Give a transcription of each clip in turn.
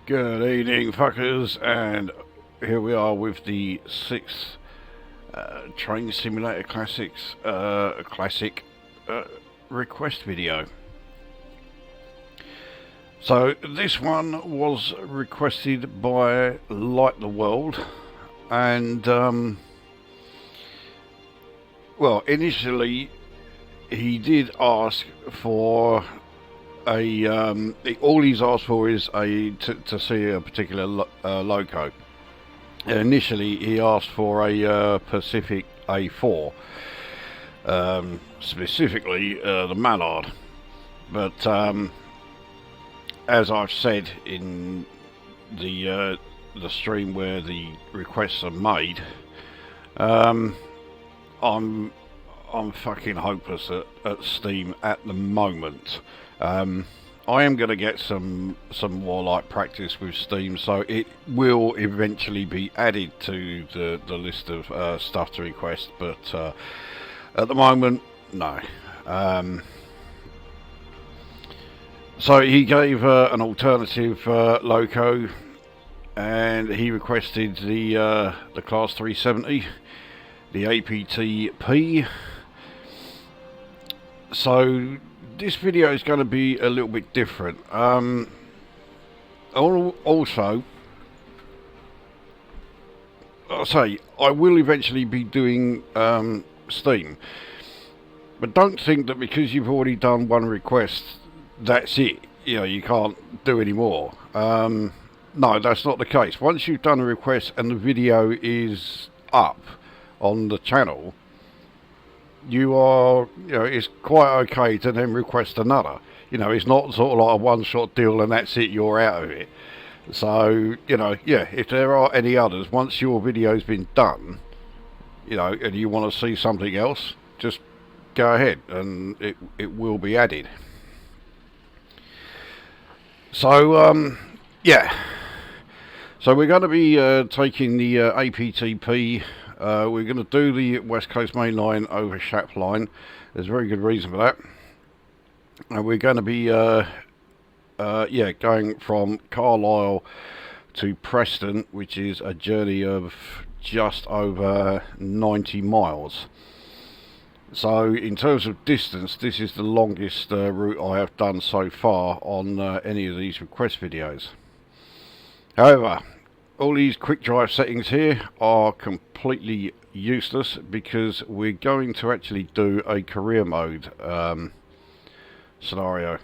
Good evening, fuckers, and here we are with the 6th Train Simulator Classics classic request video. So this one was requested by LightheWorld, and well, initially he did ask for all he's asked for is to see a particular loco. Initially he asked for a Pacific A4, specifically the mallard, but as I've said in the stream where the requests are made, I'm fucking hopeless at Steam at the moment. I am going to get some more like practice with Steam, so it will eventually be added to the list of stuff to request, but at the moment, no. So he gave an alternative loco, and he requested the Class 370, the APT-P. So this video is going to be a little bit different. Also, I'll say I will eventually be doing Steam, but don't think that because you've already done one request, that's it. You know, you can't do any more. No, that's not the case. Once you've done a request and the video is up on the channel, you are, you know, it's quite okay to then request another. You know, it's not sort of like a one-shot deal and that's it, you're out of it. So, you know, yeah, if there are any others, once your video's been done, you know, and you want to see something else, just go ahead and it will be added. So, yeah. So we're going to be taking the APT-P. We're going to do the West Coast Main Line over Shap Line. There's a very good reason for that. And we're going to be going from Carlisle to Preston, which is a journey of just over 90 miles. So in terms of distance, this is the longest route I have done so far on any of these request videos. However, all these quick drive settings here are completely useless because we're going to actually do a career mode scenario,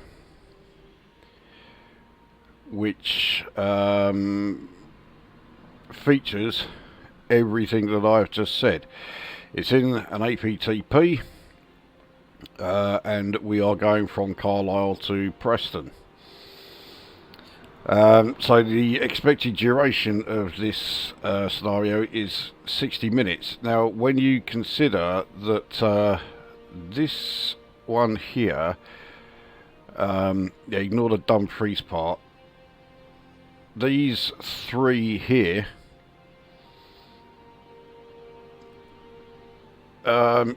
which features everything that I've just said. It's in an APT-P, and we are going from Carlisle to Preston. So the expected duration of this scenario is 60 minutes. Now, when you consider that this one here, ignore the Dumfries part, these three here,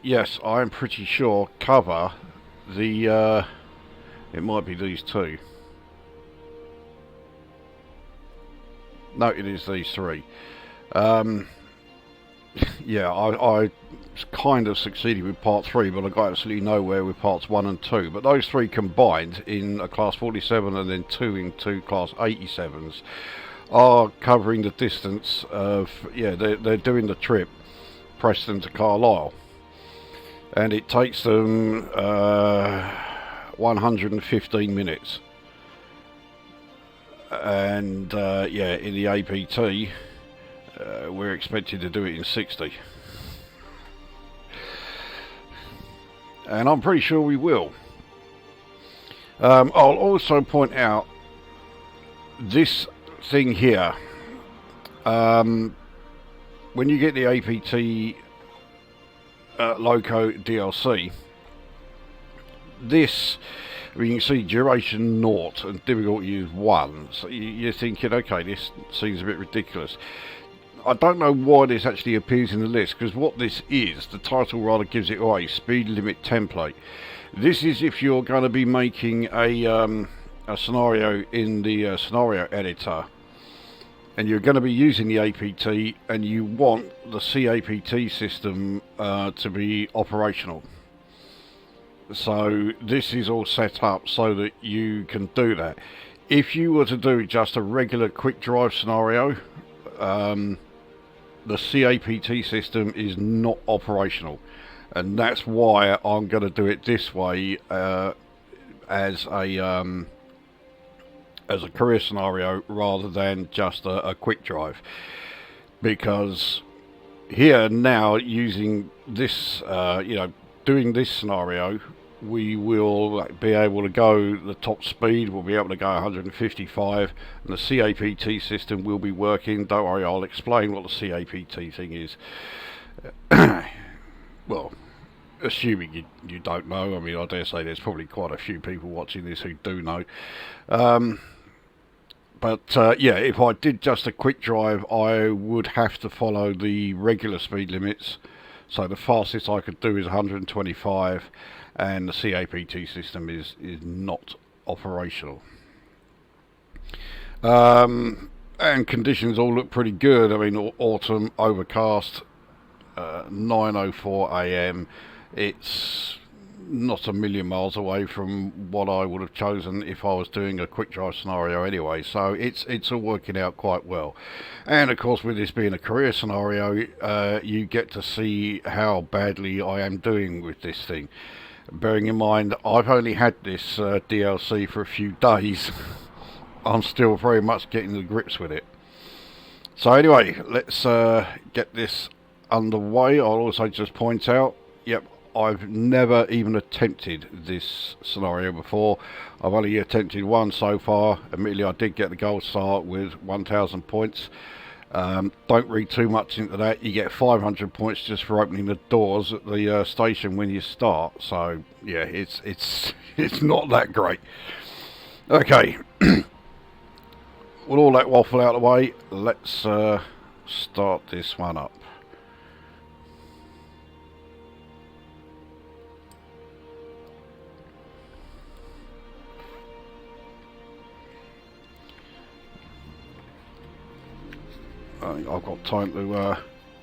yes, I'm pretty sure cover the, it might be these two. No, it is these three. Yeah, I kind of succeeded with part 3, but I got absolutely nowhere with parts 1 and 2. But those three combined in a class 47 and then 2 in 2 class 87s are covering the distance of, yeah, they're doing the trip Preston to Carlisle. And it takes them 115 minutes. And yeah, in the APT we're expected to do it in 60, and I'm pretty sure we will. I'll also point out this thing here, when you get the APT Loco DLC, this, I mean, you can see duration 0 and difficulty is 1. So you're thinking, okay, this seems a bit ridiculous. I don't know why this actually appears in the list, because what this is, the title rather gives it away, speed limit template. This is if you're going to be making a scenario in the scenario editor and you're going to be using the APT, and you want the C-APT system to be operational. So this is all set up so that you can do that. If you were to do just a regular quick drive scenario, the C-APT system is not operational, and that's why I'm going to do it this way as a career scenario rather than just a quick drive, because here now, using this doing this scenario, we will be able to go the top speed. We'll be able to go 155, and the C-APT system will be working. Don't worry, I'll explain what the C-APT thing is. Well, assuming you don't know. I mean, I dare say there's probably quite a few people watching this who do know. But yeah, if I did just a quick drive, I would have to follow the regular speed limits. So the fastest I could do is 125, and the C-APT system is not operational. And conditions all look pretty good. I mean, autumn, overcast, 9:04 AM. It's not a million miles away from what I would have chosen if I was doing a quick drive scenario anyway, so it's all working out quite well. And of course, with this being a career scenario, you get to see how badly I am doing with this thing. Bearing in mind, I've only had this DLC for a few days. I'm still very much getting to grips with it. So anyway, let's get this underway. I'll also just point out, yep, I've never even attempted this scenario before. I've only attempted one so far. Admittedly, I did get the gold star with 1,000 points. Don't read too much into that. You get 500 points just for opening the doors at the station when you start. So yeah, it's not that great. Okay, with all that waffle out of the way, let's start this one up. I've got time to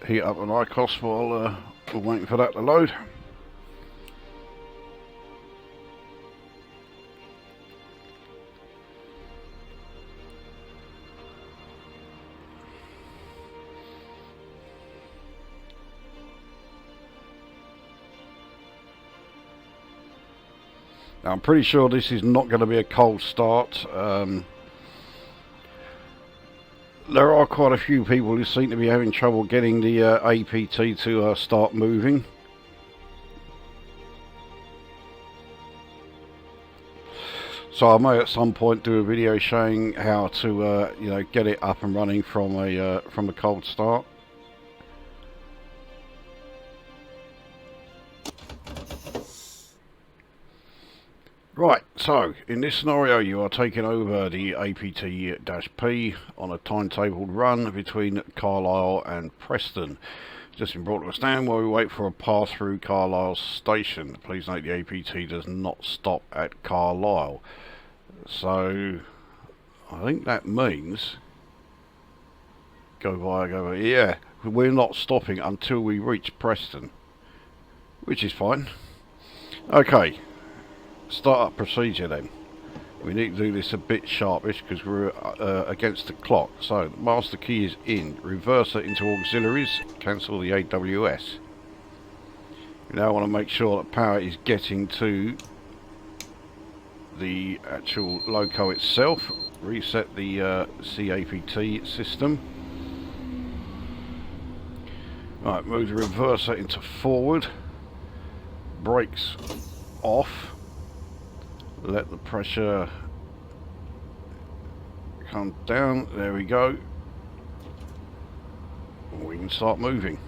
heat up an ICOS while we're waiting for that to load. Now, I'm pretty sure this is not going to be a cold start. There are quite a few people who seem to be having trouble getting the APT to start moving. So I may at some point do a video showing how to get it up and running from a cold start. Right, so in this scenario you are taking over the APT-P on a timetabled run between Carlisle and Preston. Just been brought to a stand while we wait for a pass through Carlisle station. Please note the APT does not stop at Carlisle. So I think that means go via, yeah, we're not stopping until we reach Preston, which is fine. Okay. Start-up procedure then. We need to do this a bit sharpish because we're against the clock. So the master key is in. Reverser into auxiliaries. Cancel the AWS. We now want to make sure that power is getting to the actual loco itself. Reset the C-APT system. Right, move the reverser into forward. Brakes off. Let the pressure come down. There we go. We can start moving.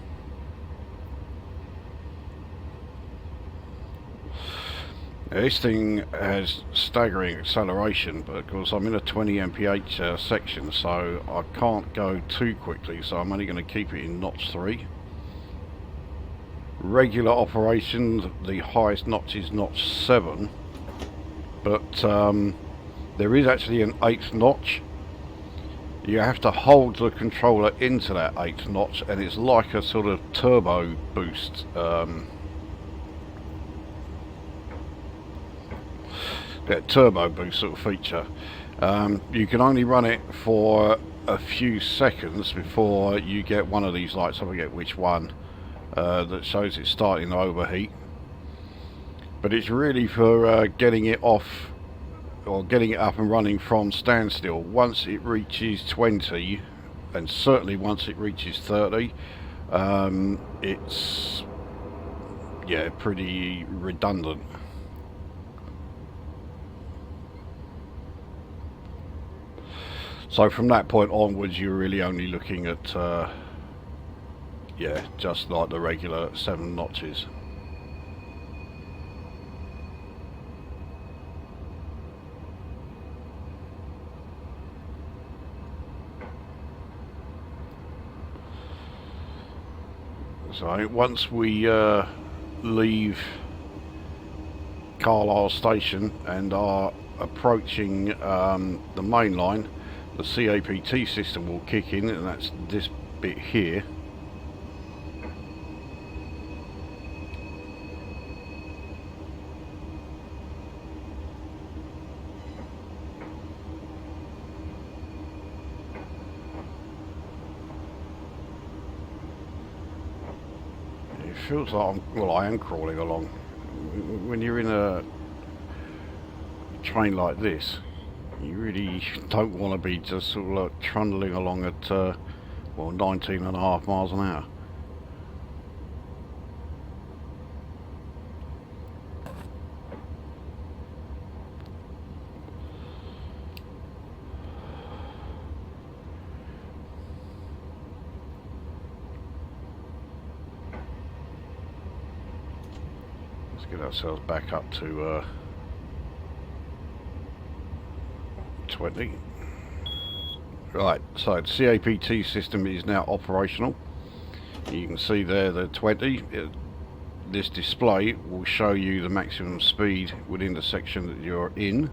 Now, this thing has staggering acceleration, but of course I'm in a 20 mph section, so I can't go too quickly, so I'm only going to keep it in notch 3. Regular operations, the highest notch is notch 7. But there is actually an 8th notch. you have to hold the controller into that 8th notch, and it's like a sort of turbo boost. Turbo boost sort of feature. You can only run it for a few seconds before you get one of these lights. I forget which one that shows it's starting to overheat. But it's really for getting it off, or getting it up and running from standstill. Once it reaches 20, and certainly once it reaches 30, it's pretty redundant. So from that point onwards, you're really only looking at just like the regular 7 notches. So once we leave Carlisle station and are approaching the main line, the C-APT system will kick in, and that's this bit here. It feels like I am crawling along. When you're in a train like this, you really don't want to be just sort of like trundling along at 19.5 miles an hour. Let's get ourselves back up to 20. Right, so the C-APT system is now operational. You can see there the 20. This display will show you the maximum speed within the section that you're in.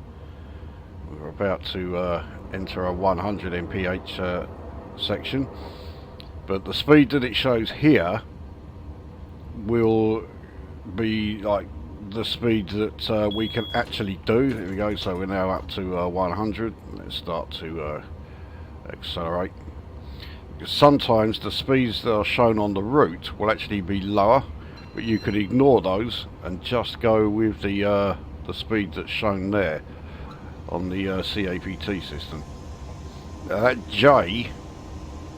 We're about to enter a 100 mph section, but the speed that it shows here will be like the speed that we can actually do. There we go, so we're now up to 100. Let's start to accelerate. Because sometimes the speeds that are shown on the route will actually be lower, but you could ignore those and just go with the speed that's shown there on the C-APT system. Now that J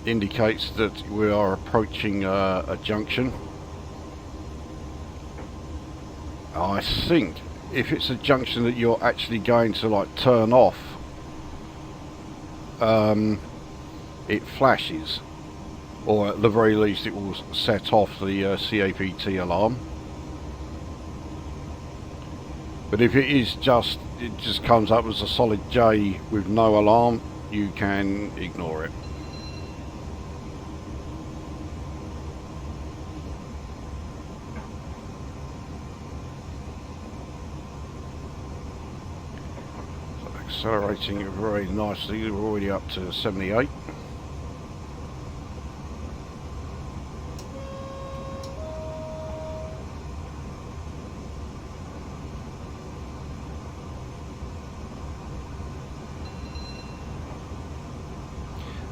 indicates that we are approaching a junction. I think if it's a junction that you're actually going to like turn off, it flashes, or at the very least it will set off the C-APT alarm. But if it just comes up as a solid J with no alarm, you can ignore it. Accelerating it very nicely. We're already up to 78.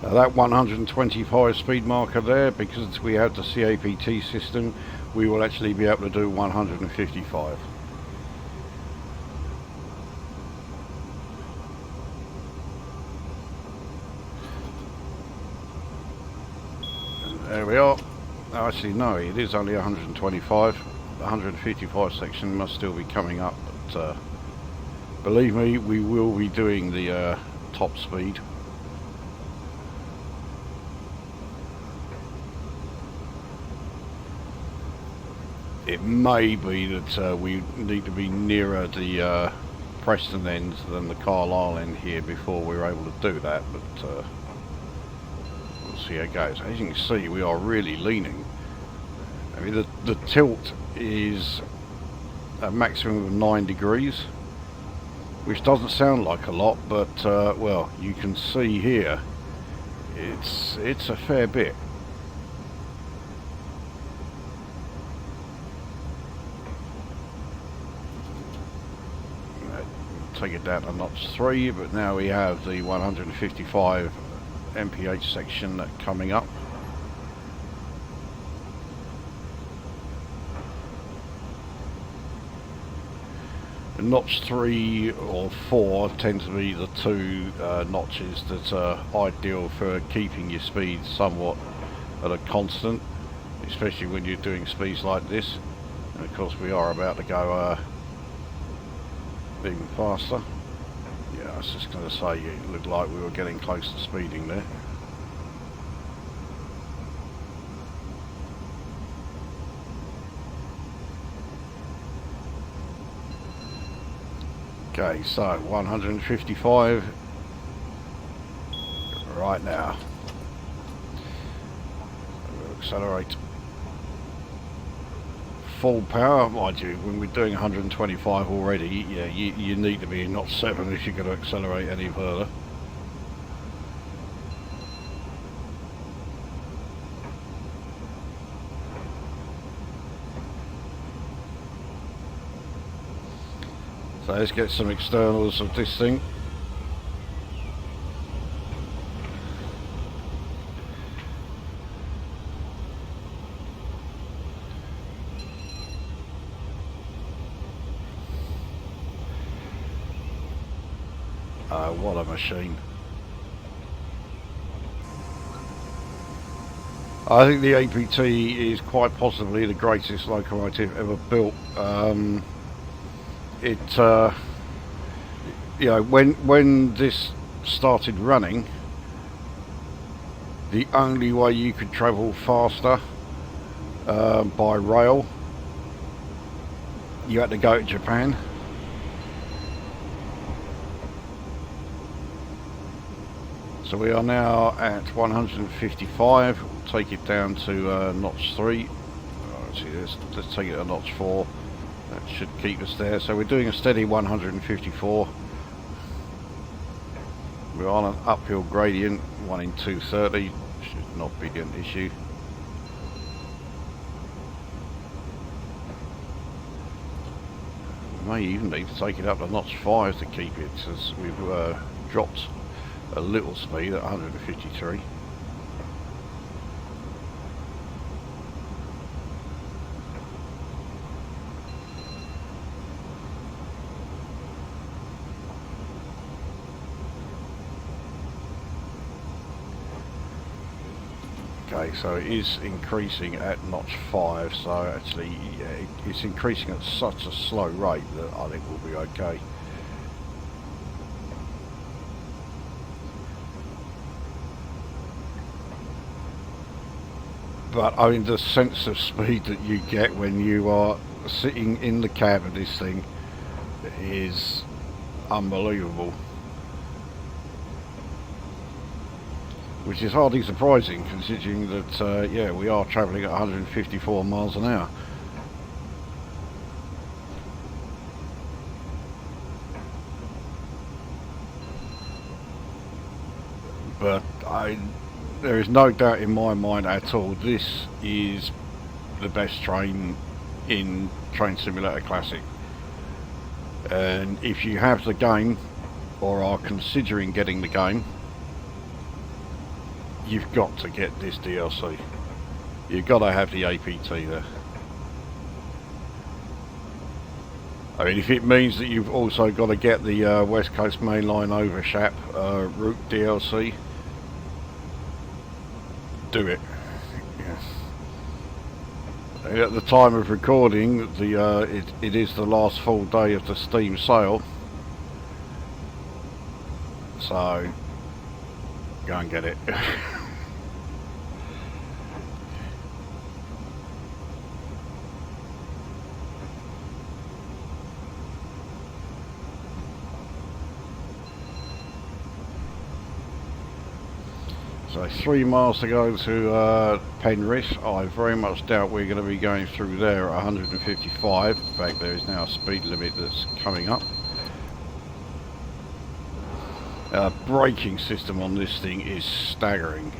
Now that 125 speed marker there, because we have the C-APT system, we will actually be able to do 155. There we are. Oh, actually no, it is only 125. The 155 section must still be coming up, but believe me, we will be doing the top speed. It may be that we need to be nearer the Preston end than the Carlisle end here before we're able to do that, but we'll see how it goes. As you can see, we are really leaning. I mean, the tilt is a maximum of 9 degrees, which doesn't sound like a lot, but well, you can see here it's a fair bit. Take it down to notch 3, but now we have the 155 mph section coming up. Notch 3 or 4 tend to be the two notches that are ideal for keeping your speed somewhat at a constant, especially when you're doing speeds like this. And of course we are about to go even faster. Yeah, I was just going to say it looked like we were getting close to speeding there. Okay, so 155 right now. We'll accelerate full power, mind you. When we're doing 125 already, yeah, you need to be in notch 7 if you're going to accelerate any further. So let's get some externals of this thing. What a machine. I think the APT is quite possibly the greatest locomotive ever built. You know, when this started running, the only way you could travel faster by rail, you had to go to Japan. So we are now at 155. We'll take it down to notch 3. Actually, let's take it to notch 4. That should keep us there. So we're doing a steady 154. We're on an uphill gradient, 1 in 230. Should not be an issue. We may even need to take it up to notch 5 to keep it, as we've dropped a little speed at 153. Okay, so it is increasing at notch 5, so actually yeah, it's increasing at such a slow rate that I think we'll be okay. But I mean, the sense of speed that you get when you are sitting in the cab of this thing is unbelievable. Which is hardly surprising, considering that, yeah, we are travelling at 154 miles an hour. But there is no doubt in my mind at all, this is the best train in Train Simulator Classic. And if you have the game, or are considering getting the game, you've got to get this DLC. You've got to have the APT there. I mean, if it means that you've also got to get the West Coast Main Line over Shap route DLC, do it. Yes. At the time of recording, it is the last full day of the Steam sale, so go and get it. So 3 miles to go to Penrith. I very much doubt we're going to be going through there at 155. In fact, there is now a speed limit that's coming up. Braking system on this thing is staggering.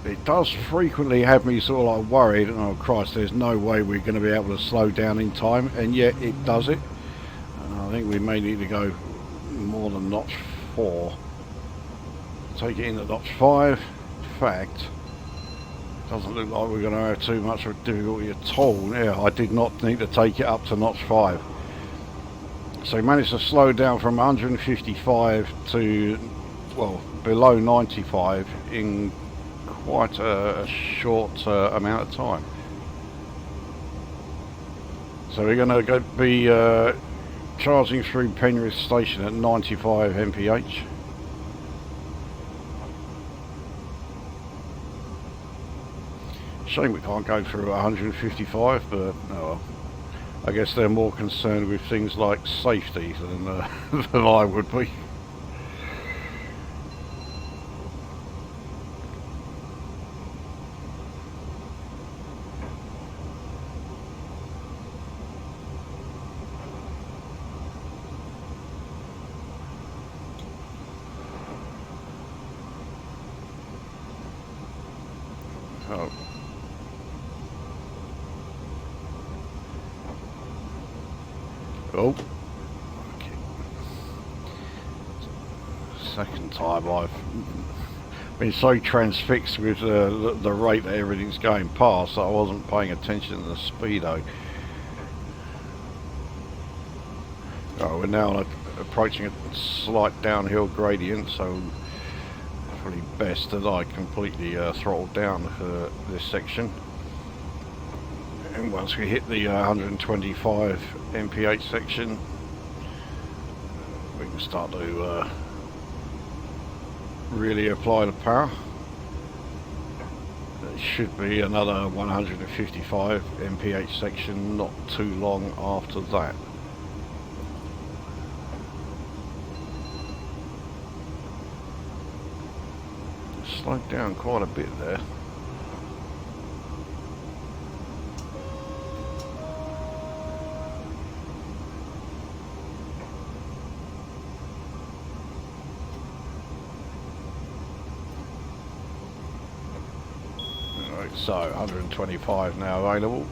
It does frequently have me sort of like worried, oh Christ, there's no way we're going to be able to slow down in time, and yet it does it. I think we may need to go more than notch 4. Take it in at notch 5. In fact, doesn't look like we're going to have too much of difficulty at all. Yeah, I did not need to take it up to notch 5. So we managed to slow down from 155 to, well, below 95 in quite a short amount of time. So we're going to be charging through Penrith Station at 95 mph. Shame we can't go through 155, but oh well. I guess they're more concerned with things like safety than than I would be. Oh. Oh, okay. Second time I've been so transfixed with the rate that everything's going past that I wasn't paying attention to the speedo. Oh, we're now approaching a slight downhill gradient, so it's probably best that I completely throttle down this section. And once we hit the 125 mph section, we can start to really apply the power. There should be another 155 mph section not too long after that. Slowed down quite a bit there. So 125 now available.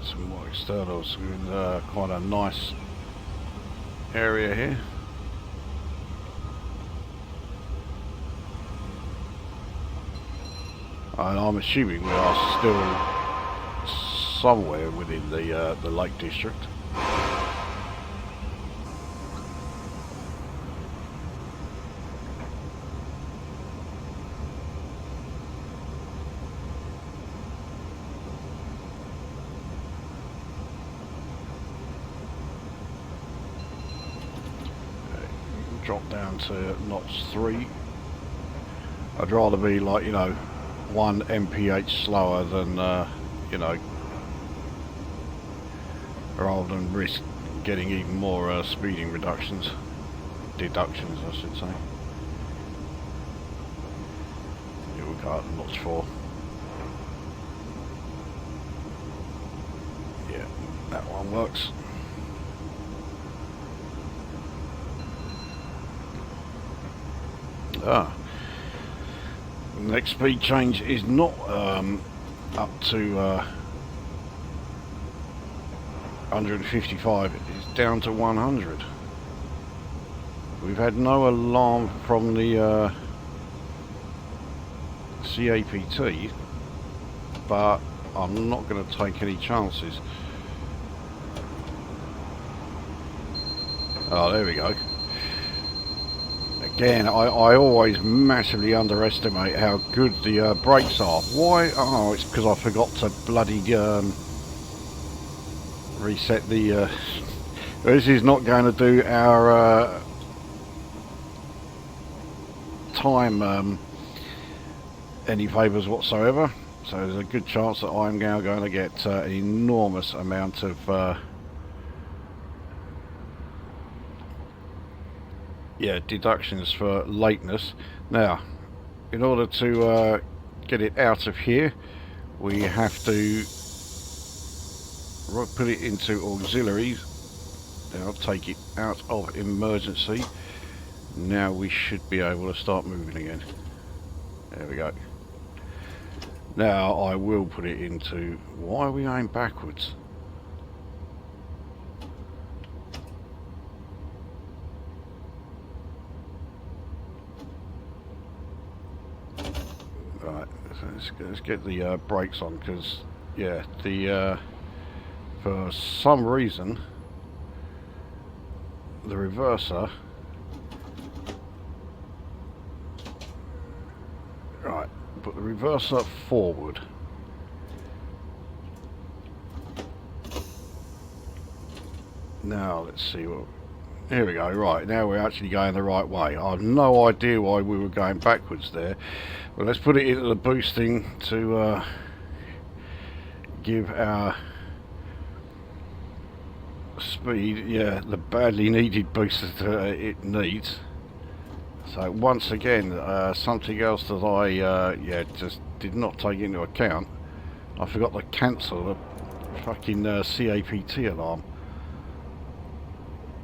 Some more externals with quite a nice area here. And I'm assuming we are still somewhere within the Lake District. Drop down to notch 3. I'd rather be like, you know, 1 mph slower than, you know, rather than risk getting even more speeding reductions, deductions I should say. Here we go at notch 4. Yeah, that one works. The next speed change is not up to 155, it's down to 100. We've had no alarm from the C-APT, but I'm not going to take any chances. Oh, there we go. Again, I always massively underestimate how good the brakes are. Why? Oh, it's because I forgot to bloody reset the... this is not going to do our time any favours whatsoever. So there's a good chance that I'm now going to get an enormous amount of deductions for lateness. Now, in order to get it out of here, we have to put it into auxiliaries. Now take it out of emergency. Now we should be able to start moving again. There we go. Now I will put it into... Why are we going backwards? Right, so let's get the brakes on, because yeah, the for some reason the reverser... Right, put the reverser forward. Now let's see what... Here we go, right, now we're actually going the right way. I have no idea why we were going backwards there. Well, let's put it into the boosting to give our speed, yeah, the badly needed boost that it needs. So once again, something else that I just did not take into account. I forgot to cancel the fucking C-APT alarm.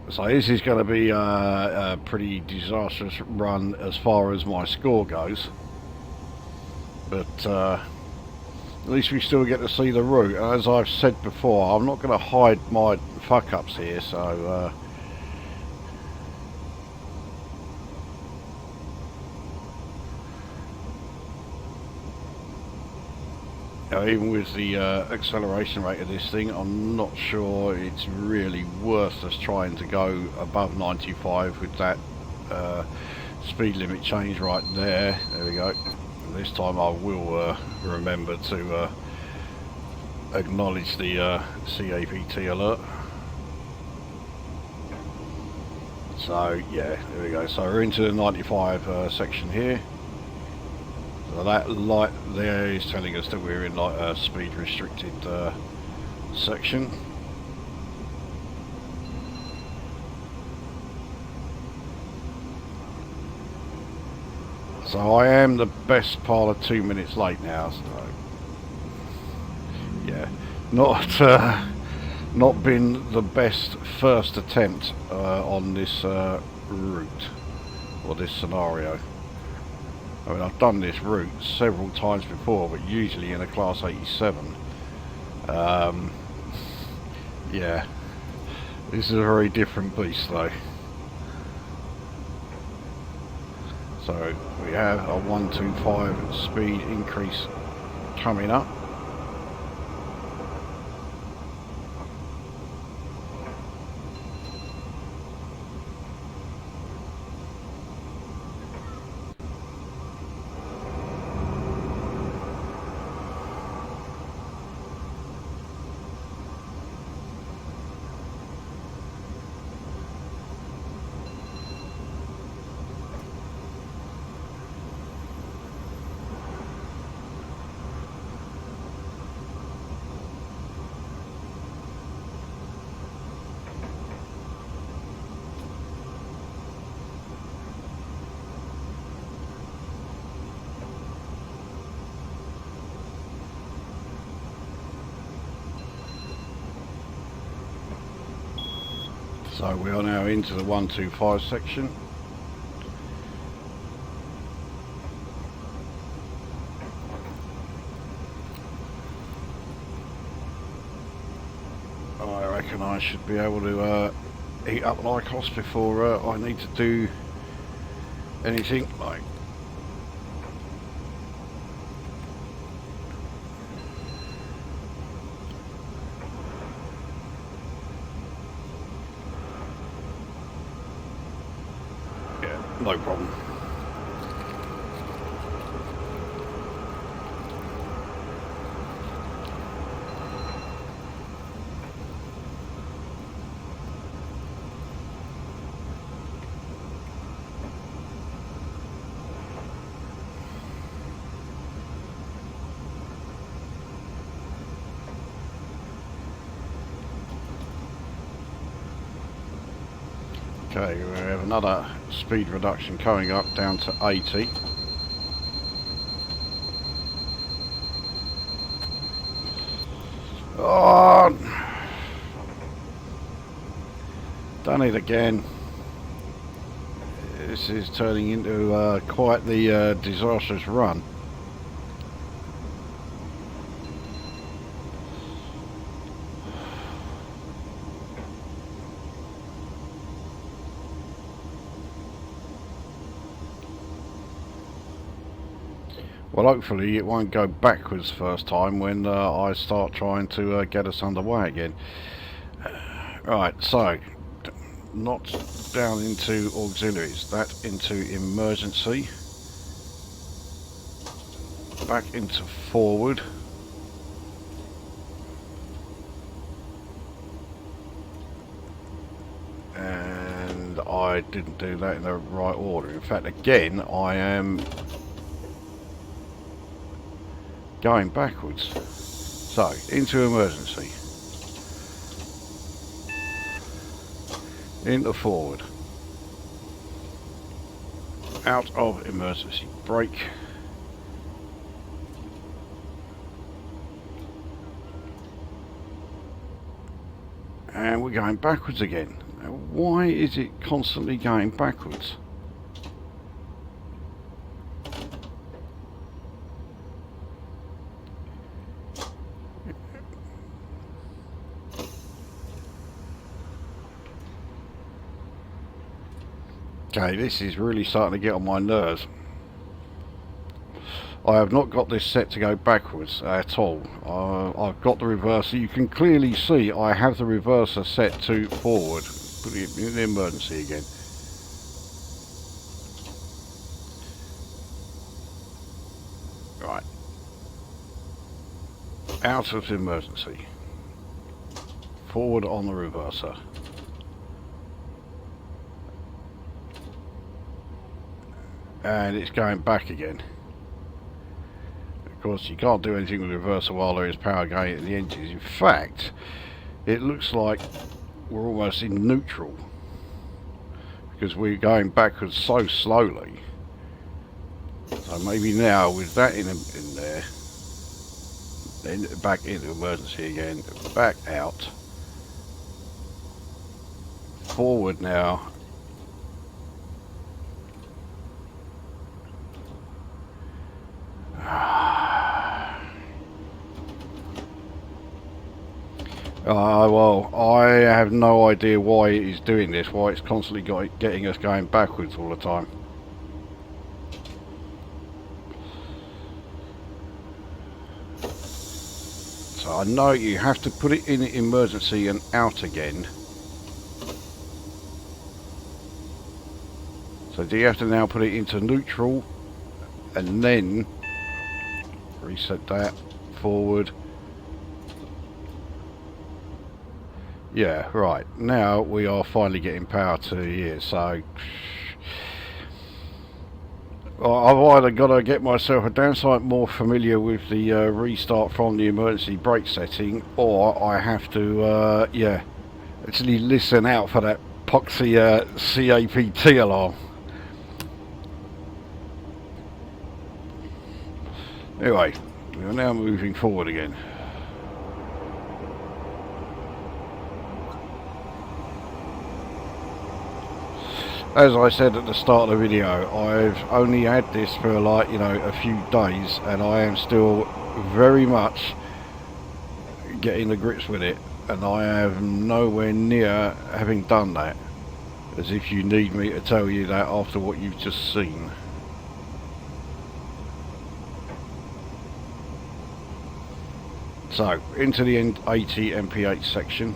So this is going to be a pretty disastrous run as far as my score goes. But at least we still get to see the route. And as I've said before, I'm not going to hide my fuck-ups here, so... even with the acceleration rate of this thing, I'm not sure it's really worth us trying to go above 95 with that speed limit change right there. There we go. And this time I will remember to acknowledge the C-APT alert. So yeah, there we go. So we're into the 95 section here. So that light there is telling us that we're in like a speed restricted section. So I am the best part of 2 minutes late now. So yeah, not been the best first attempt on this route or this scenario. I mean, I've done this route several times before, but usually in a Class 87. Yeah, this is a very different beast though. So we have a 125 speed increase coming up. So we are now into the 125 section. I reckon I should be able to eat up Lycos before I need to do anything like... No problem. Okay, we have another speed reduction coming up down to 80. Oh, done it again. This is turning into quite the disastrous run. Well, hopefully it won't go backwards first time when I start trying to get us underway again. Right, so not down into auxiliaries, that into emergency, back into forward, and I didn't do that in the right order. In fact, again, I am going backwards. So, into emergency, into forward, out of emergency brake, and we're going backwards again. Now, why is it constantly going backwards? Okay, this is really starting to get on my nerves. I have not got this set to go backwards at all. I've got the reverser. You can clearly see I have the reverser set to forward. Put it in the emergency again. Right. Out of emergency. Forward on the reverser. And it's going back again. Of course, you can't do anything with the reverser while there is power going in the engines. In fact, it looks like we're almost in neutral because we're going backwards so slowly. So maybe now with that in there, then back into emergency again, back out, forward now. Well, I have no idea why it is doing this, why it's constantly getting us going backwards all the time. So I know you have to put it in emergency and out again. So do you have to now put it into neutral and then reset that forward? Yeah, right. Now we are finally getting power to here, so I've either got to get myself a damn sight more familiar with the restart from the emergency brake setting, or I have to, yeah, actually listen out for that poxy C-APT alarm. Anyway, we are now moving forward again. As I said at the start of the video, I've only had this for like, you know, a few days, and I am still very much getting the grips with it, and I am nowhere near having done that, as if you need me to tell you that after what you've just seen. So, into the N80 MPH section.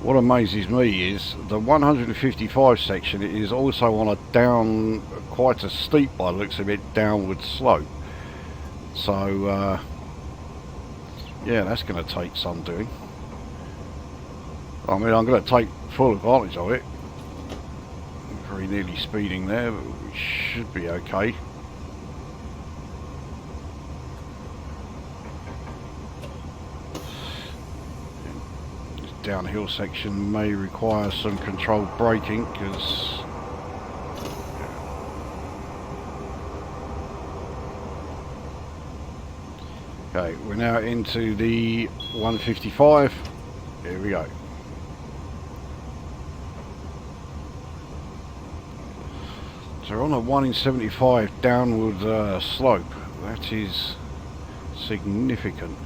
What amazes me is the 155 section is also on a down, quite a steep by the looks of it, downward slope. So, yeah, that's going to take some doing. I mean, I'm going to take full advantage of it. Very nearly speeding there, but we should be okay. downhill section may require some controlled braking because okay, we're now into the 155. Here we go. So we're on a 1 in 75 downward slope. That is significant.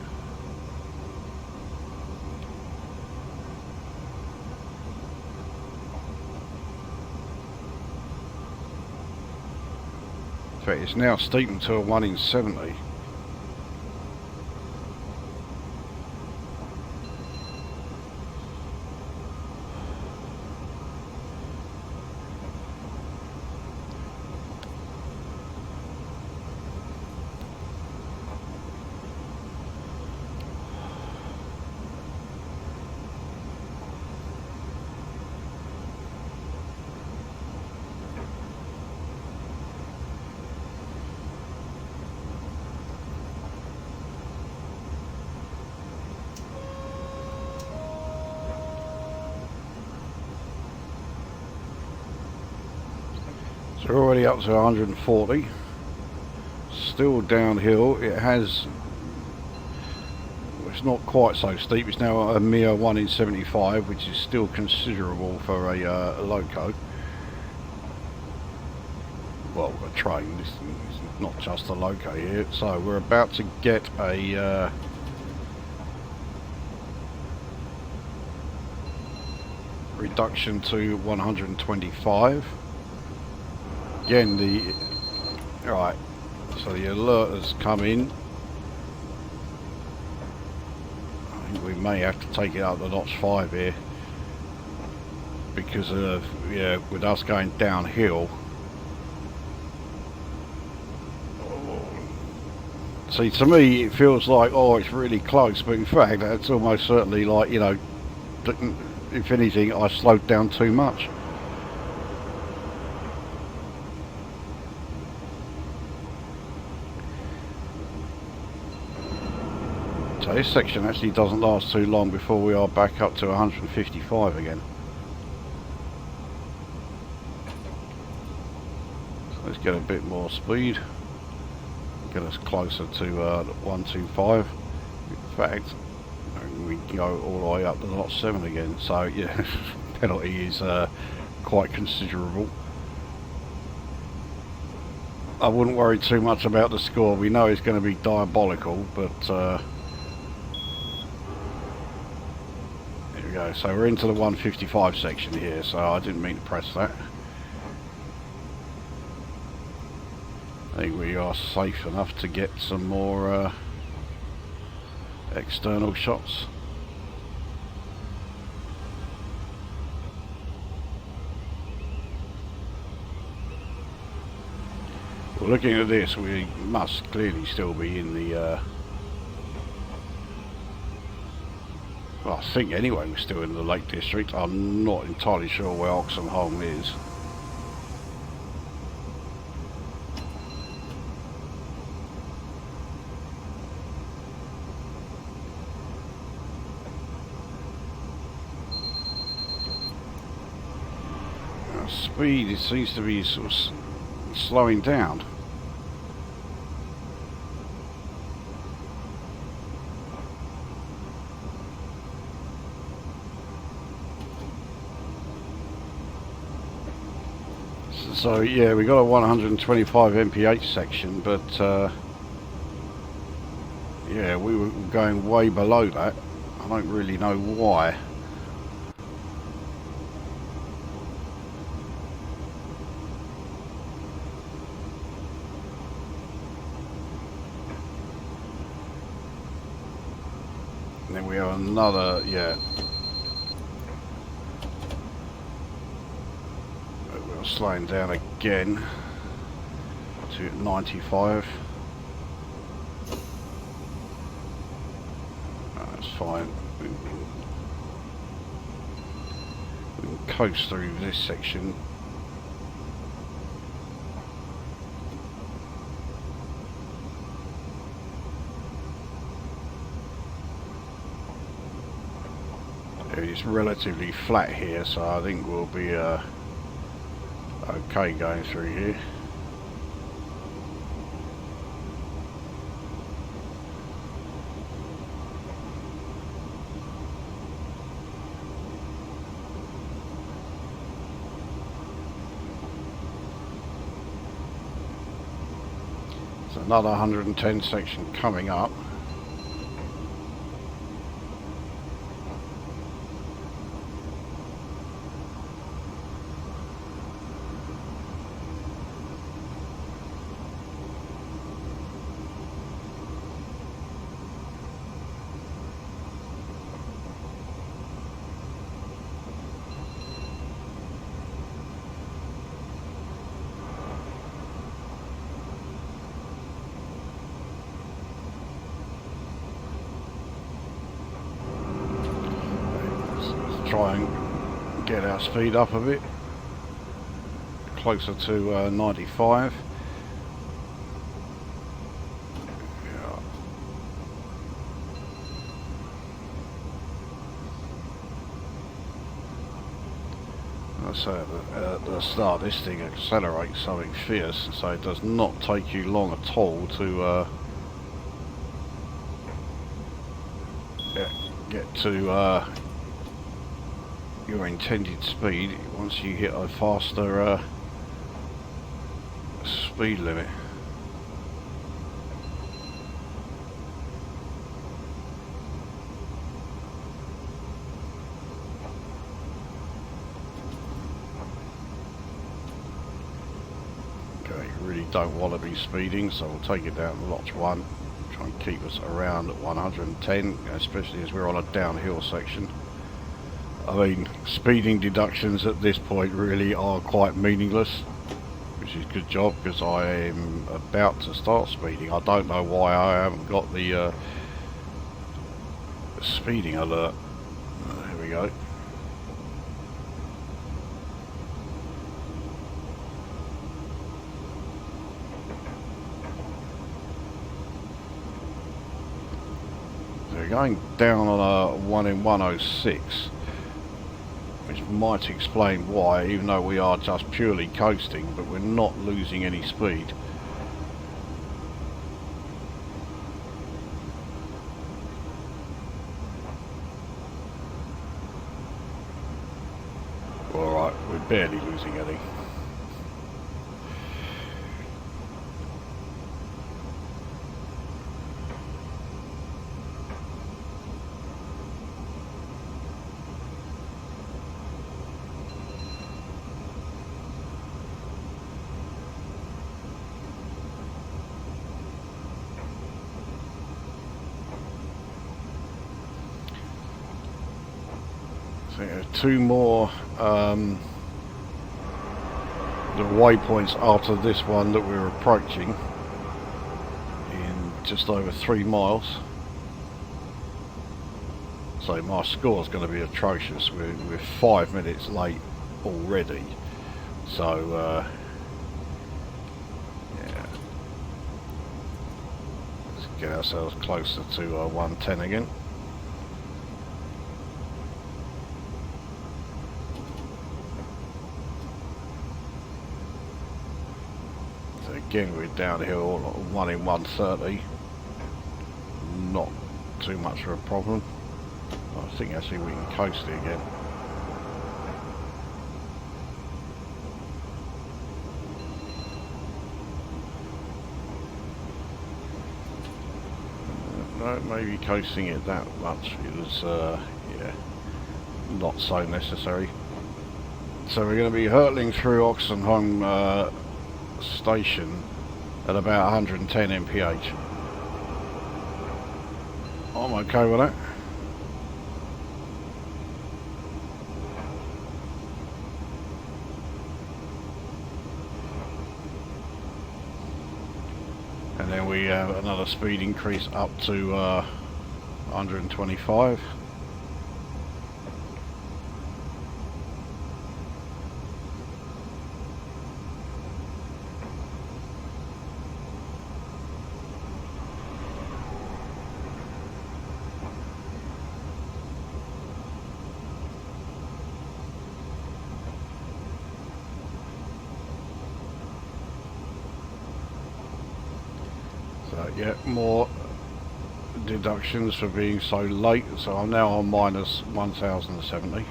In fact, it's now steepened to a 1 in 70. So we're already up to 140. Still downhill. It has. It's not quite so steep. It's now a mere 1 in 75, which is still considerable for a loco. Well, a train. This is not just a loco here. So we're about to get a. Reduction to 125. Again, right, so the alert has come in. I think we may have to take it up to notch 5 here because of, yeah, with us going downhill. See, to me it feels like, oh, it's really close, but in fact that's almost certainly like, you know, if anything, I slowed down too much. So this section actually doesn't last too long before we are back up to 155 again. So let's get a bit more speed. Get us closer to 125. In fact, we can go all the way up to notch 7 again. So yeah, penalty is quite considerable. I wouldn't worry too much about the score. We know it's going to be diabolical, but go. So we're into the 155 section here, so I didn't mean to press that. I think we are safe enough to get some more external shots. Well, looking at this, we must clearly still be in the well, I think anyway we're still in the Lake District. I'm not entirely sure where Oxenholme is. Our speed, it seems to be sort of slowing down. So yeah, we got a 125 mph section, but yeah, we were going way below that. I don't really know why. And then we have another, yeah. Slowing down again to 95. That's fine. We can coast through this section. It's relatively flat here, so I think we'll be okay going through here. There's another 110 section coming up. Try and get our speed up a bit, closer to 95. Yeah. I say at the start, this thing accelerates something fierce, so it does not take you long at all to get to your intended speed once you hit a faster speed limit. Okay, really don't want to be speeding, so we'll take it down to notch 1, try and keep us around at 110, especially as we're on a downhill section. I mean, speeding deductions at this point really are quite meaningless, which is a good job because I am about to start speeding. I don't know why I haven't got the speeding alert. There we go. So we're going down on a 1 in 106. Which might explain why, even though we are just purely coasting, but we're not losing any speed. Alright, we're barely losing any. Two more the waypoints after this one that we're approaching in just over 3 miles. So my score's going to be atrocious. We're 5 minutes late already. So yeah, let's get ourselves closer to 110 again. Again, we're downhill, 1 in 130. Not too much of a problem. I think actually we can coast it again. No, maybe coasting it that much is yeah, not so necessary. So we're going to be hurtling through Oxenholme station at about 110 mph. I'm okay with that. And then we have another speed increase up to 125. So yeah, more deductions for being so late, so I'm now on minus 1070.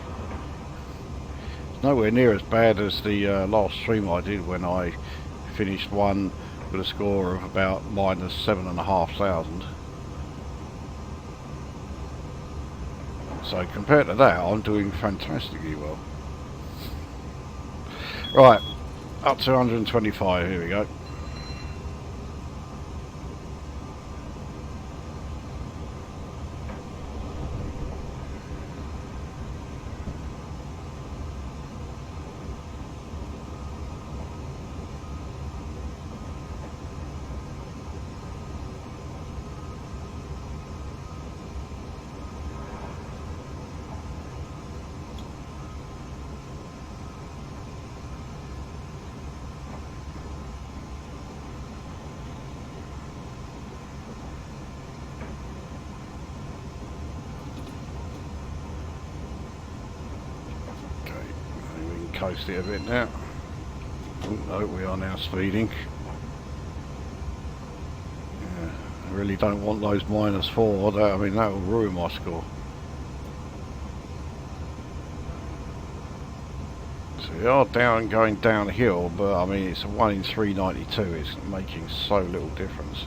It's nowhere near as bad as the last stream I did when I finished one with a score of about minus 7,500. So compared to that, I'm doing fantastically well. Right, up to 125, here we go. Coast it a bit now. Oh, no, we are now speeding. Yeah, I really don't want those -4. I mean, that will ruin my score. So we are going downhill, but I mean, it's a 1 in 392. It's making so little difference.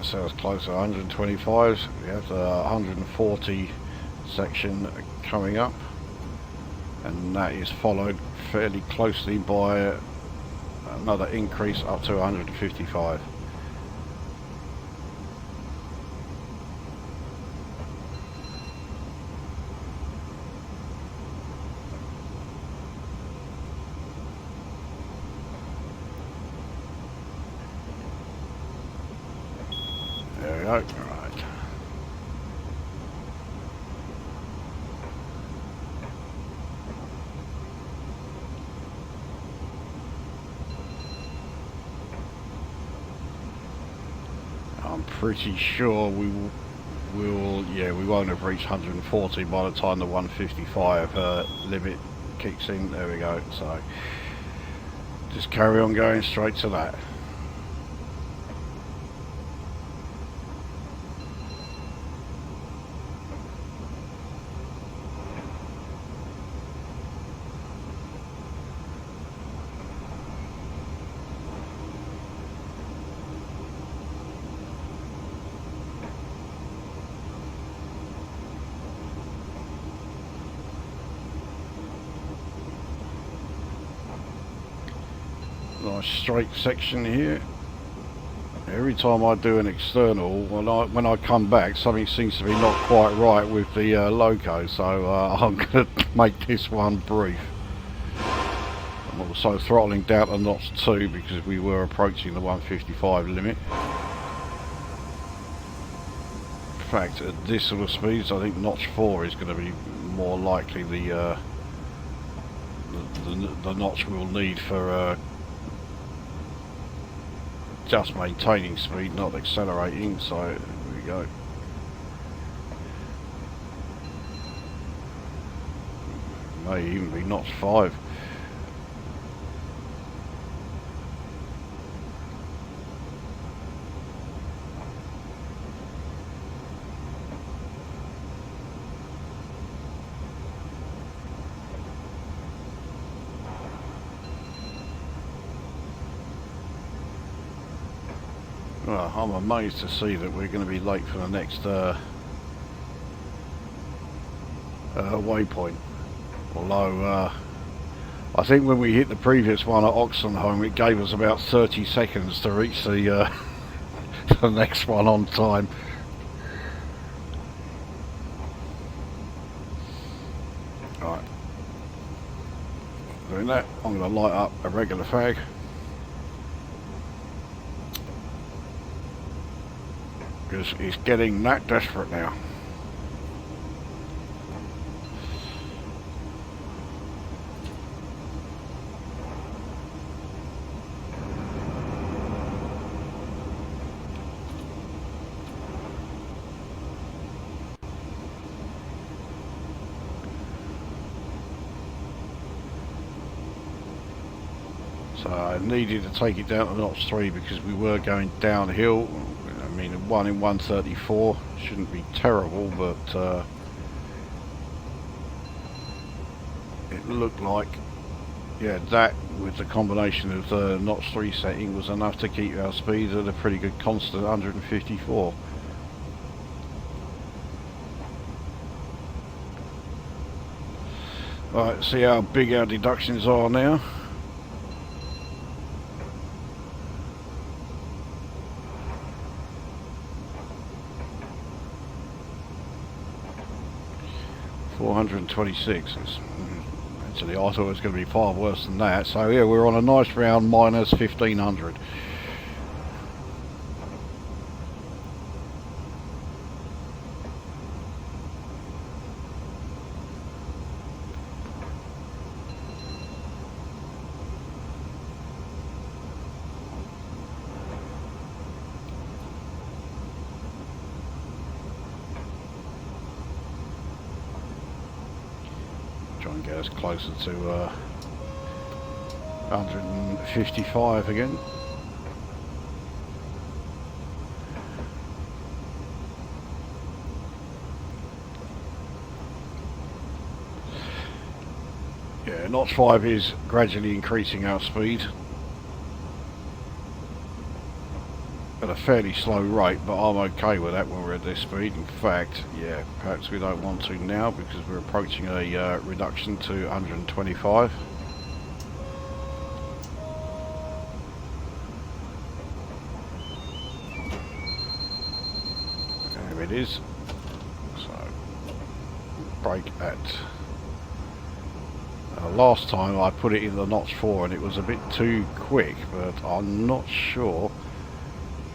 Sounds close to 125. We have the 140 section coming up, and that is followed fairly closely by another increase up to 155. There we go. Right. I'm pretty sure we will, yeah, we won't have reached 140 by the time the 155 limit kicks in. There we go. So just carry on going straight to that. Nice straight section here. Every time I do an external, when I come back, something seems to be not quite right with the loco, so I'm going to make this one brief. I'm also throttling down to notch 2 because we were approaching the 155 limit. In fact, at this sort of speeds, I think notch 4 is going to be more likely the notch we'll need for just maintaining speed, not accelerating. So there we go. May even be notch 5. Well, I'm amazed to see that we're going to be late for the next waypoint. Although I think when we hit the previous one at Oxenholme, it gave us about 30 seconds to reach the the next one on time. Right, doing that, I'm going to light up a regular fag. Because it's getting that desperate now. So I needed to take it down to notch 3 because we were going downhill. I mean, 1 in 134 shouldn't be terrible, but it looked like, yeah, that with the combination of the notch 3 setting was enough to keep our speed at a pretty good constant 154. Right, see how big our deductions are now. $426. Actually, I thought it was going to be far worse than that. So yeah, we're on a nice round minus 1500. Try and get us closer to 155 again. Yeah, notch 5 is gradually increasing our speed at a fairly slow rate, but I'm okay with that when we're at this speed. In fact, yeah, perhaps we don't want to now because we're approaching a reduction to 125. There it is. So, brake at... last time I put it in the notch 4 and it was a bit too quick, but I'm not sure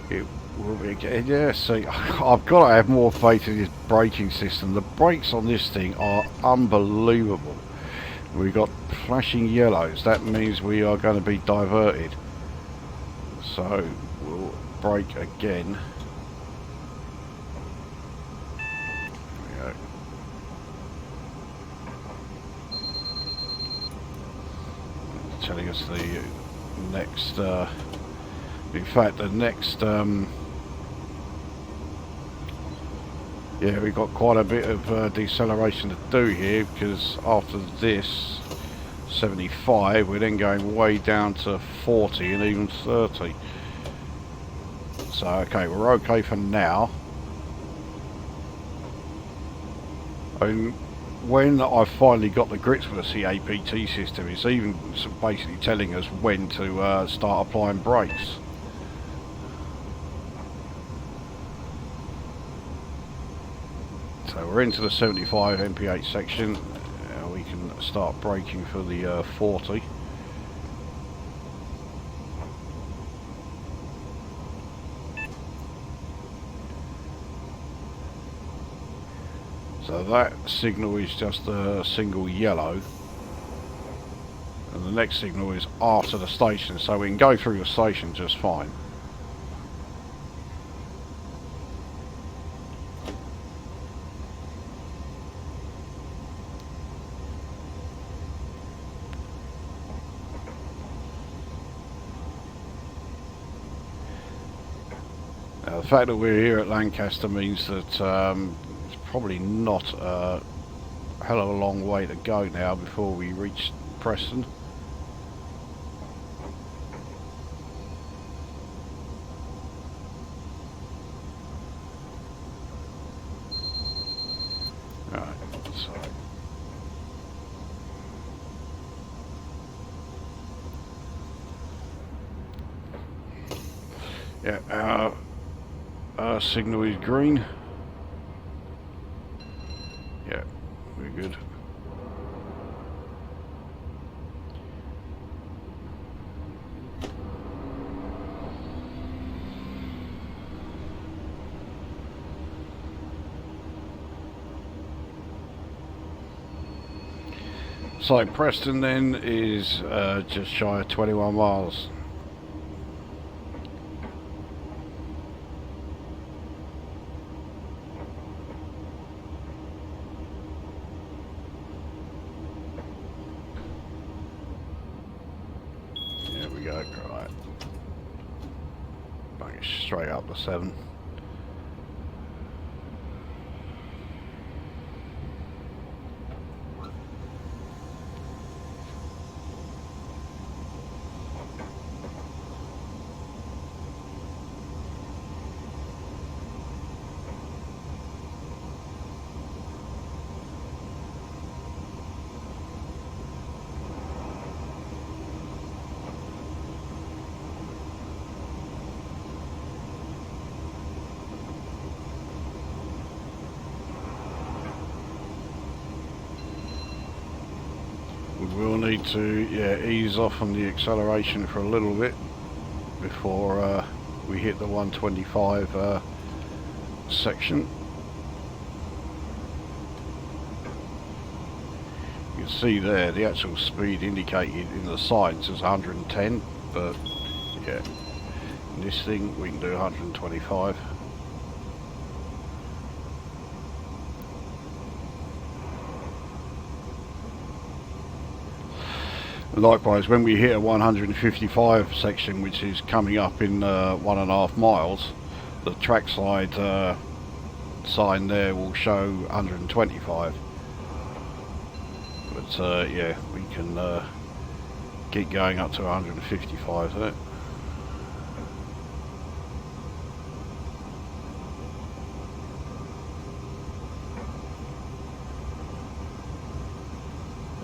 it will be again. Yeah, see, I've got to have more faith in this braking system. The brakes on this thing are unbelievable. We've got flashing yellows. That means we are going to be diverted. So we'll brake again. There we go. It's telling us the next in fact, the next, yeah, we've got quite a bit of deceleration to do here, because after this 75, we're then going way down to 40 and even 30. So, okay, we're okay for now. And when I finally got the grips with the C-APT system, it's even basically telling us when to start applying brakes. So we're into the 75 MP8 section. We can start braking for the 40. So that signal is just a single yellow, and the next signal is after the station, so we can go through the station just fine. Now, the fact that we're here at Lancaster means that it's probably not a hell of a long way to go now before we reach Preston. Alright, so yeah, our signal is green. Yeah, we're good. So Preston then is just shy of 21 miles. straight up to 7. We'll need to ease off on the acceleration for a little bit before we hit the 125 section. You can see there the actual speed indicated in the signs is 110, but yeah, in this thing we can do 125. Likewise, when we hit a 155 section, which is coming up in 1.5 miles, the trackside sign there will show 125. But yeah, we can keep going up to 155 there.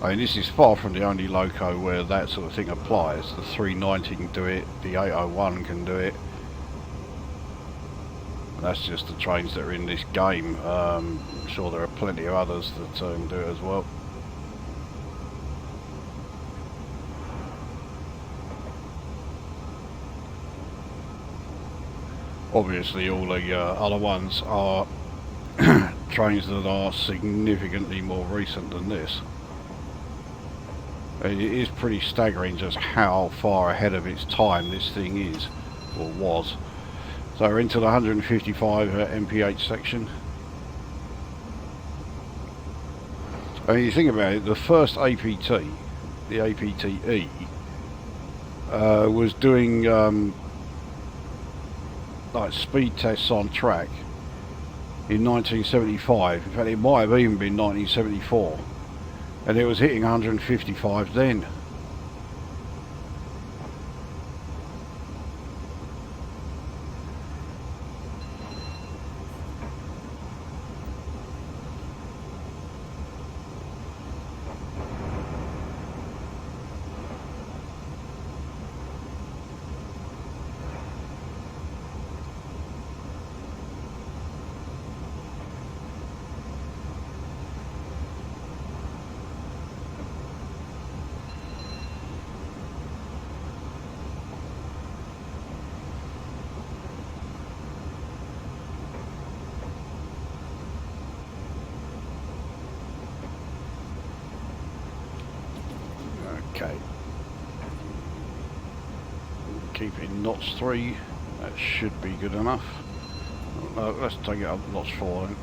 I mean, this is far from the only loco where that sort of thing applies. The 390 can do it, the 801 can do it. And that's just the trains that are in this game. I'm sure there are plenty of others that can do it as well. Obviously all the other ones are trains that are significantly more recent than this. It is pretty staggering just how far ahead of its time this thing is, or was. So we're into the 155 mph section. I mean, you think about it, the first APT, the APT-E, was doing like speed tests on track in 1975. In fact, it might have even been 1974. And it was hitting 155 then. Okay. Keep it in knots 3. That should be good enough. No, let's take it up knots 4 then.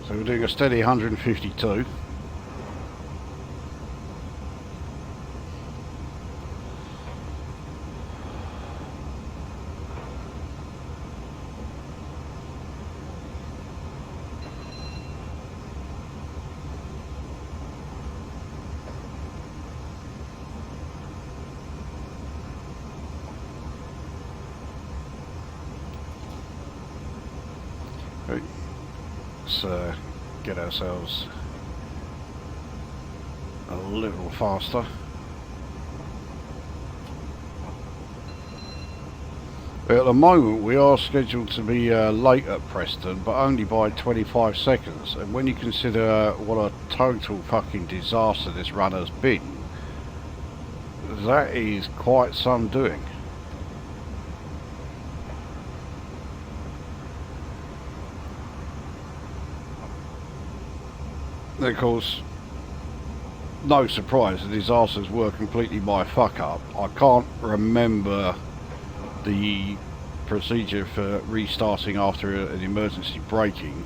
So we're doing a steady 152. Let's get ourselves a little faster. At the moment we are scheduled to be late at Preston, but only by 25 seconds, and when you consider what a total fucking disaster this run has been, that is quite some doing. Of course, no surprise, the disasters were completely my fuck up. I can't remember the procedure for restarting after an emergency braking.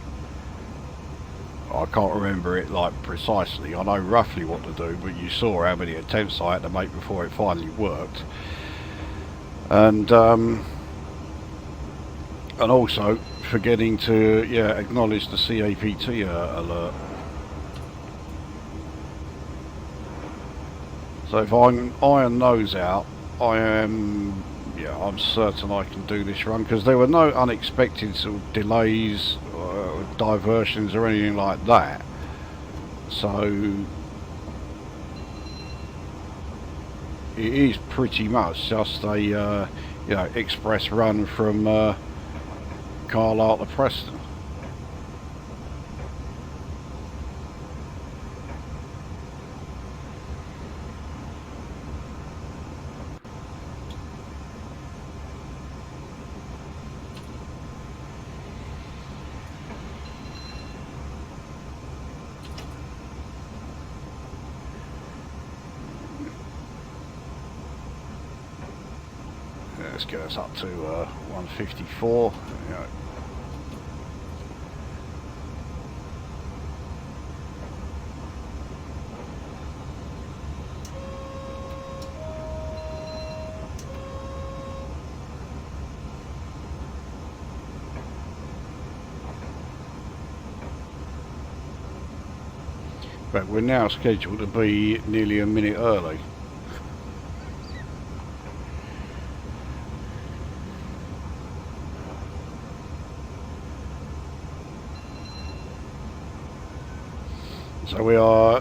I can't remember it like precisely. I know roughly what to do, but you saw how many attempts I had to make before it finally worked. and also forgetting to acknowledge the C-APT alert. So if I can iron those out, I'm certain I can do this run, because there were no unexpected sort of delays or diversions or anything like that. So it is pretty much just a express run from Carlisle to Preston. Let's get us up to 154. But we're now scheduled to be nearly a minute early. So we are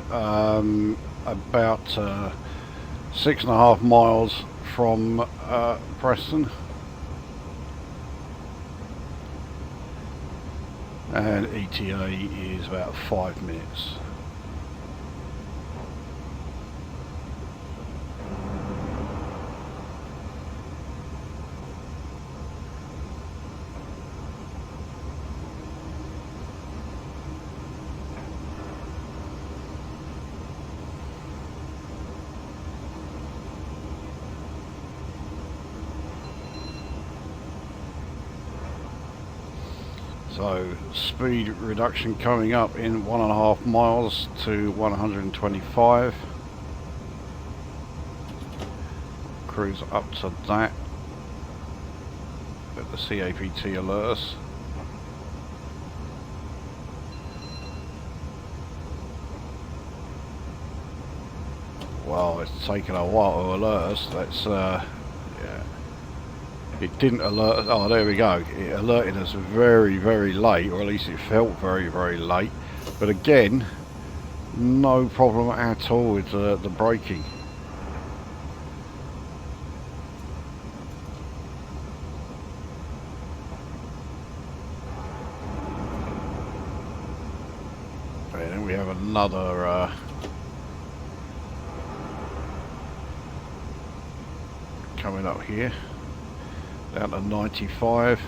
about 6.5 miles from Preston, and ETA is about 5 minutes. So speed reduction coming up in 1.5 miles to 125. Cruise up to that. Let the C-APT alert us. Well, it's taken a while to alert us. That's it didn't alert us. Oh, there we go. It alerted us very, very late, or at least it felt very, very late. But again, no problem at all with the braking. And then we have another coming up here. Down to 95,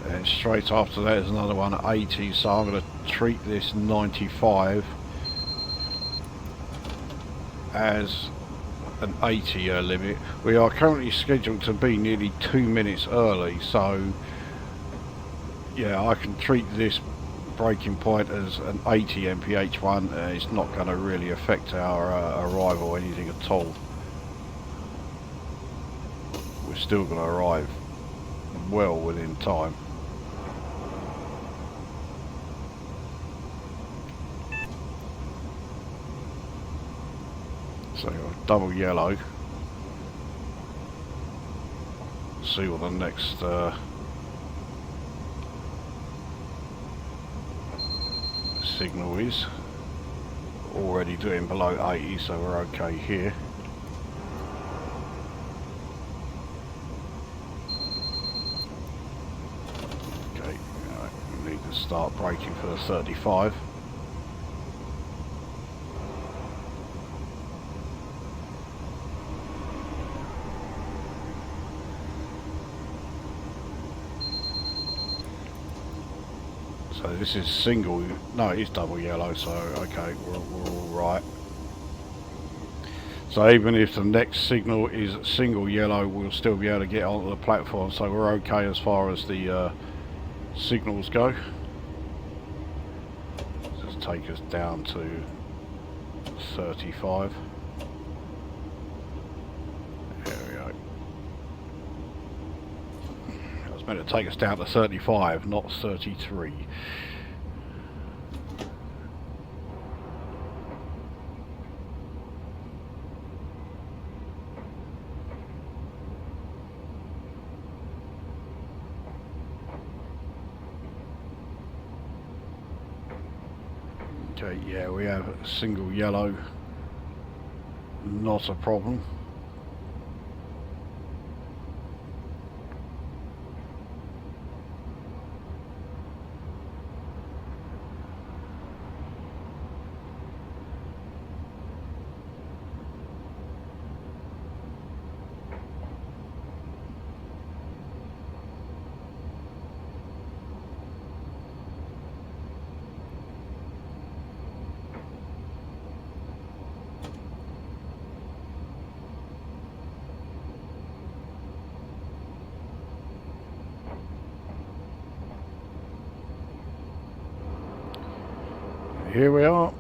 and straight after that is another one at 80, so I'm going to treat this 95 as an 80 limit. We are currently scheduled to be nearly 2 minutes early, so yeah, I can treat this braking point as an 80 mph one, and it's not going to really affect our arrival or anything at all. We're still going to arrive well within time. So double yellow. See what the next signal is. Already doing below 80, so we're okay here. Start braking for the 35. So this is single, no, it is double yellow, so okay, we're all right. So even if the next signal is single yellow, we'll still be able to get onto the platform, so we're okay as far as the signals go. Take us down to 35, going to take us down to 35, not 33. Okay, yeah, we have a single yellow, not a problem. Here we are.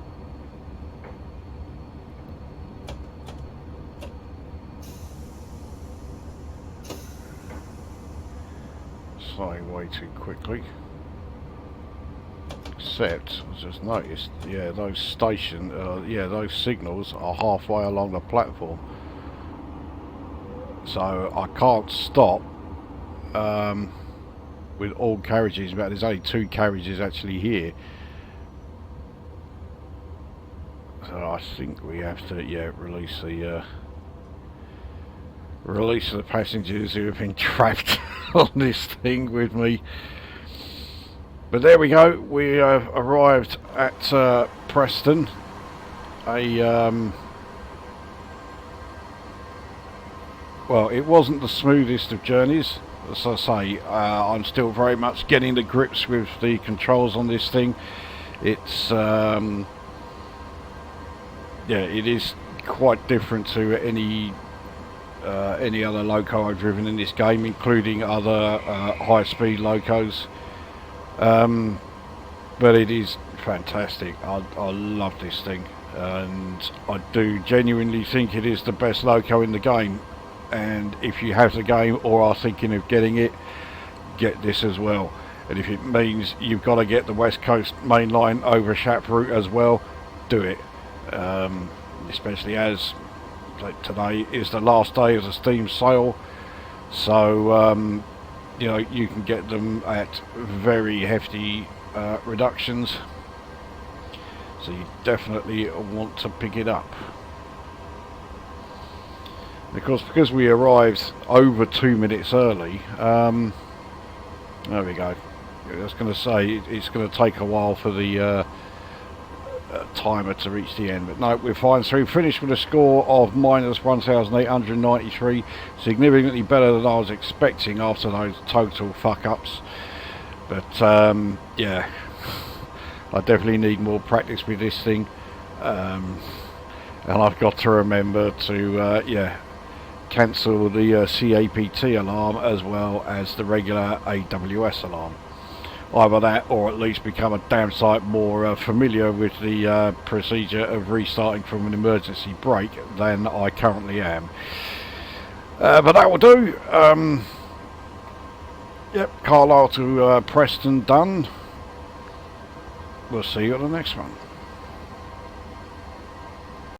Slightly way too quickly. Except, I just noticed, yeah, those those signals are halfway along the platform. So I can't stop with all carriages, but there's only 2 carriages actually here. So I think we have to, yeah, release the passengers who have been trapped on this thing with me. But there we go. We have arrived at Preston. Well, it wasn't the smoothest of journeys. As I say, I'm still very much getting the grips with the controls on this thing. It's yeah, it is quite different to any other loco I've driven in this game, including other high-speed locos. But it is fantastic. I love this thing, and I do genuinely think it is the best loco in the game. And if you have the game or are thinking of getting it, get this as well. And if it means you've got to get the West Coast main line over Shap route as well, do it. Especially as today is the last day of the Steam sale, so you know, you can get them at very hefty reductions, so you definitely want to pick it up. Because we arrived over 2 minutes early, there we go. I was going to say it's going to take a while for the timer to reach the end, but no, we're fine. So we finished with a score of minus 1,893, significantly better than I was expecting after those total fuck ups. But yeah, I definitely need more practice with this thing, and I've got to remember to yeah, cancel the C-APT alarm as well as the regular AWS alarm. Either that, or at least become a damn sight more familiar with the procedure of restarting from an emergency brake than I currently am. But that will do. Yep, Carlisle to Preston done. We'll see you on the next one.